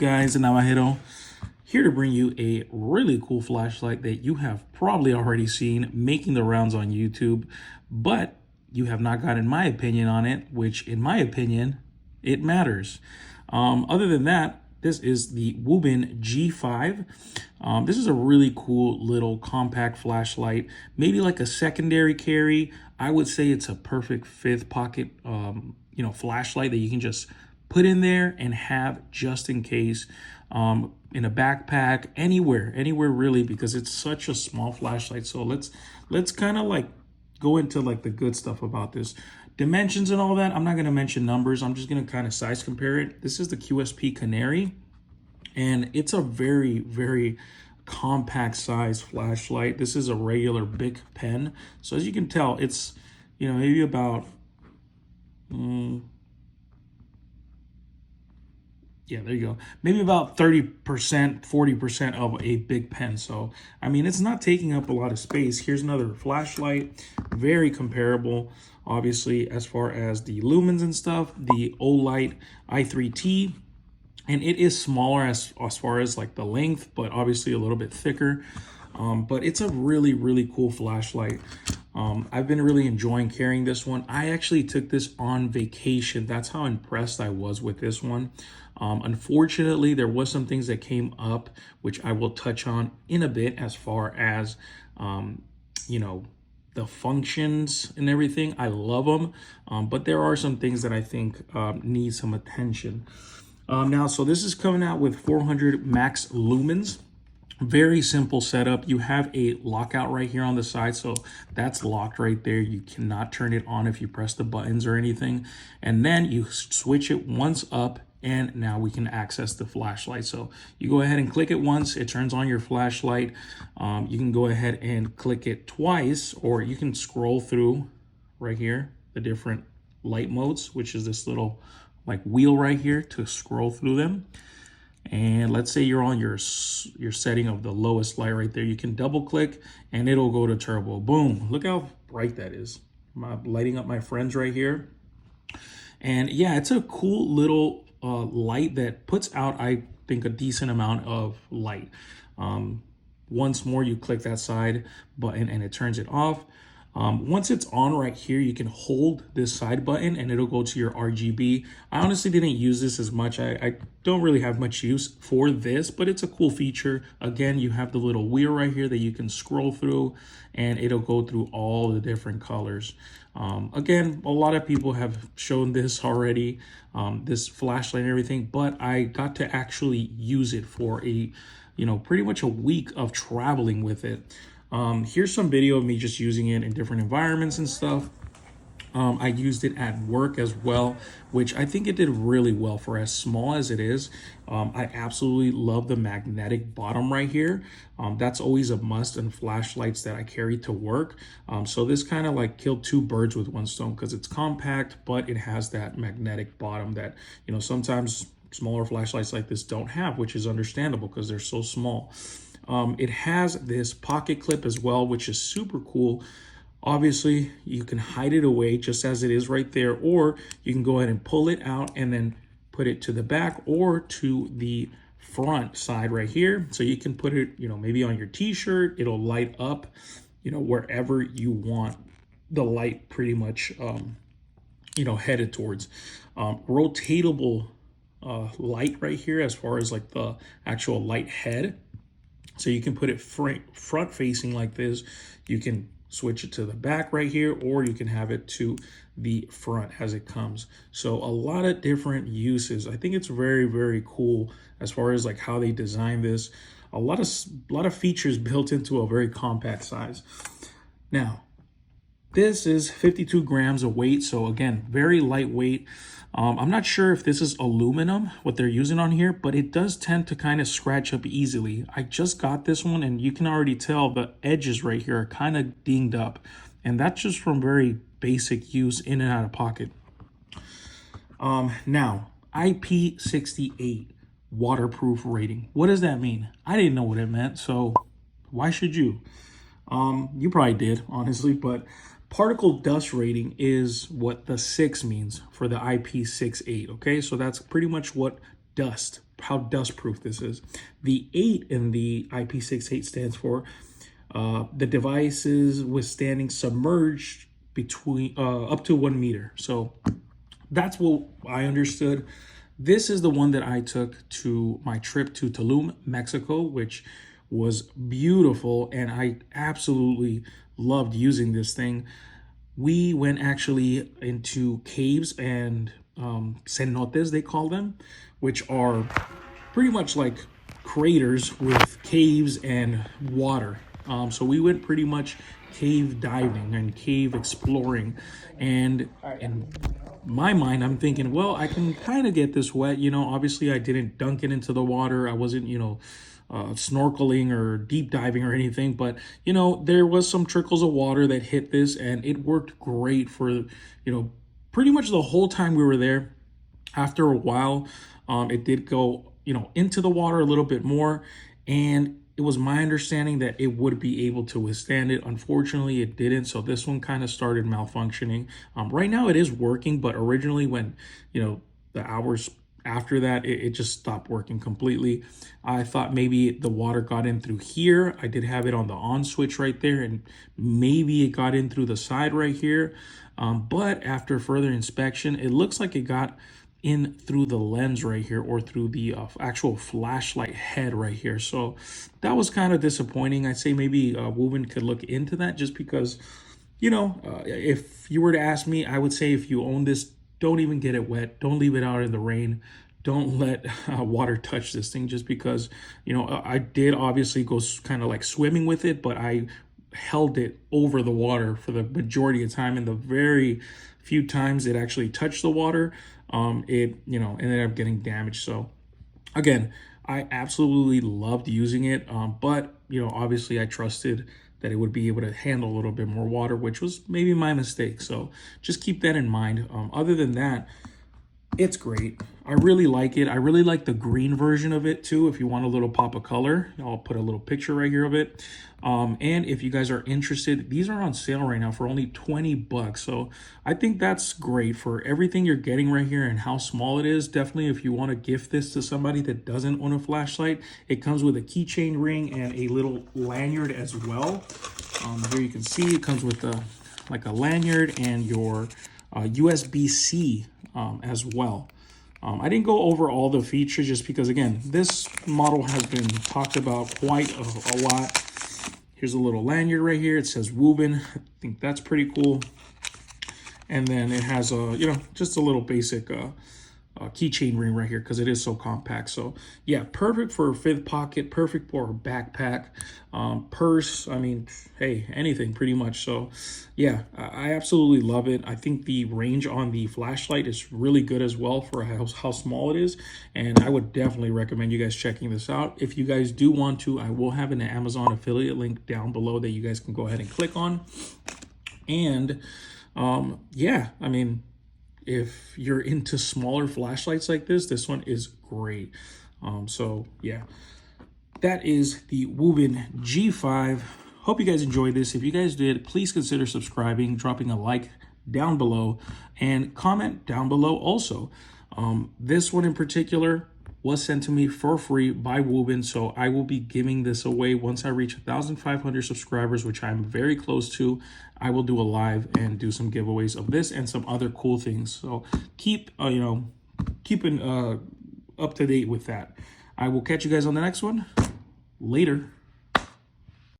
guys? Navajero here to bring you a really cool flashlight that you have probably already seen making the rounds on YouTube, but you have not gotten my opinion on it, which in my opinion, it matters. Other than that, this is the Wuben G5. This is a really cool little compact flashlight, maybe like a secondary carry. I would say it's a perfect fifth pocket, flashlight that you can just put in there and have just in case, in a backpack, anywhere really, because it's such a small flashlight. So let's kind of like go into like the good stuff about this. Dimensions and all that, I'm not going to mention numbers. I'm just going to kind of size compare it. This is the QSP Canary, and it's a very, very compact size flashlight. This is a regular Bic pen. So as you can tell, it's, maybe about, there you go. Maybe about 30%, 40% of a big pen. So, I mean, it's not taking up a lot of space. Here's another flashlight, very comparable, obviously, as far as the lumens and stuff, the Olight i3T, and it is smaller as far as like the length, but obviously a little bit thicker. But it's a really, really cool flashlight. I've been really enjoying carrying this one. I actually took this on vacation. That's how impressed I was with this one. Unfortunately, there was some things that came up, which I will touch on in a bit as far as, the functions and everything. I love them, but there are some things that I think need some attention. So this is coming out with 400 max lumens. Very simple setup. You have a lockout right here on the side, so that's locked right there. You cannot turn it on if you press the buttons or anything. And then you switch it once up, and now we can access the flashlight. So you go ahead and click it once, it turns on your flashlight. You can go ahead and click it twice, or you can scroll through right here the different light modes, which is this little like wheel right here to scroll through them. And let's say you're on your setting of the lowest light right there. You can double click and it'll go to turbo. Boom. Look how bright that is. I'm lighting up my friends right here. And yeah, it's a cool little light that puts out, I think, a decent amount of light. Once more, you click that side button and it turns it off. Once it's on right here, you can hold this side button and it'll go to your RGB. I honestly didn't use this as much. I don't really have much use for this, but it's a cool feature. Again, you have the little wheel right here that you can scroll through and it'll go through all the different colors. Again, a lot of people have shown this already, this flashlight and everything, but I got to actually use it for a, pretty much a week of traveling with it. Here's some video of me just using it in different environments and stuff. I used it at work as well, which I think it did really well for as small as it is. I absolutely love the magnetic bottom right here. That's always a must in flashlights that I carry to work. So this kind of like killed two birds with one stone because it's compact, but it has that magnetic bottom that, sometimes smaller flashlights like this don't have, which is understandable because they're so small. It has this pocket clip as well, which is super cool. Obviously, you can hide it away just as it is right there, or you can go ahead and pull it out and then put it to the back or to the front side right here. So you can put it, maybe on your t-shirt, it'll light up, wherever you want the light pretty much, headed towards. Rotatable light right here as far as like the actual light head. So you can put it front facing like this. You can switch it to the back right here, or you can have it to the front as it comes. So a lot of different uses. I think it's very, very cool as far as like how they design this. A lot of features built into a very compact size. Now, this is 52 grams of weight. So again, very lightweight. I'm not sure if this is aluminum, what they're using on here, but it does tend to kind of scratch up easily. I just got this one and you can already tell the edges right here are kind of dinged up. And that's just from very basic use in and out of pocket. Now, IP68 waterproof rating. What does that mean? I didn't know what it meant, so why should you? You probably did, honestly, but particle dust rating is what the 6 means for the IP68, okay? So that's pretty much what dust, dust proof this is. The 8 in the IP68 stands for the devices withstanding submerged between up to 1 meter. So that's what I understood. This is the one that I took to my trip to Tulum, Mexico, which was beautiful, and I absolutely loved using this thing. We went actually into caves and cenotes, they call them, which are pretty much like craters with caves and water. So we went pretty much cave diving and cave exploring. And in my mind, I'm thinking, well, I can kind of get this wet. You know, obviously I didn't dunk it into the water. I wasn't, you know, snorkeling or deep diving or anything, but you know, there was some trickles of water that hit this, and it worked great for, you know, pretty much the whole time we were there. After a while, it did go, you know, into the water a little bit more, and it was my understanding that it would be able to withstand it. Unfortunately, it didn't. So this one kind of started malfunctioning. Right now it is working, but originally when, you know, the hours after that, it just stopped working completely. I thought maybe the water got in through here. I did have it on the on switch right there, and maybe it got in through the side right here. But after further inspection, it looks like it got in through the lens right here, or through the actual flashlight head right here. So that was kind of disappointing. I'd say maybe Wuben could look into that, just because, you know, if you were to ask me, I would say if you own this, don't even get it wet. Don't leave it out in the rain. Don't let water touch this thing, just because, you know, I did obviously go kind of like swimming with it, but I held it over the water for the majority of time, and the very few times it actually touched the water, it, you know, ended up getting damaged. So again, I absolutely loved using it, but you know, obviously I trusted that it would be able to handle a little bit more water, which was maybe my mistake. So just keep that in mind. Other than that, it's great. I really like it. I really like the green version of it too. If you want a little pop of color, I'll put a little picture right here of it. And if you guys are interested, these are on sale right now for only 20 bucks. So I think that's great for everything you're getting right here and how small it is. Definitely, if you want to gift this to somebody that doesn't own a flashlight, it comes with a keychain ring and a little lanyard as well. Here you can see it comes with like a lanyard and your USB-C as well. I didn't go over all the features just because, again, this model has been talked about quite a lot. Here's a little lanyard right here. It says Wuben. I think that's pretty cool. And then it has a, you know, just a little basic keychain ring right here because it is so compact. So yeah, perfect for a fifth pocket, perfect for a backpack, purse. I mean, hey, anything pretty much. So yeah, I absolutely love it. I think the range on the flashlight is really good as well for how small it is, and I would definitely recommend you guys checking this out. If you guys do want to, I will have an Amazon affiliate link down below that you guys can go ahead and click on. And yeah, I mean, if you're into smaller flashlights like this one is great. So yeah, that is the Wuben G5. Hope you guys enjoyed this. If you guys did, please consider subscribing, dropping a like down below, and comment down below also. This one in particular was sent to me for free by Wuben, so I will be giving this away once I reach 1,500 subscribers, which I'm very close to. I will do a live and do some giveaways of this and some other cool things. So keep keeping up to date with that. I will catch you guys on the next one. Later.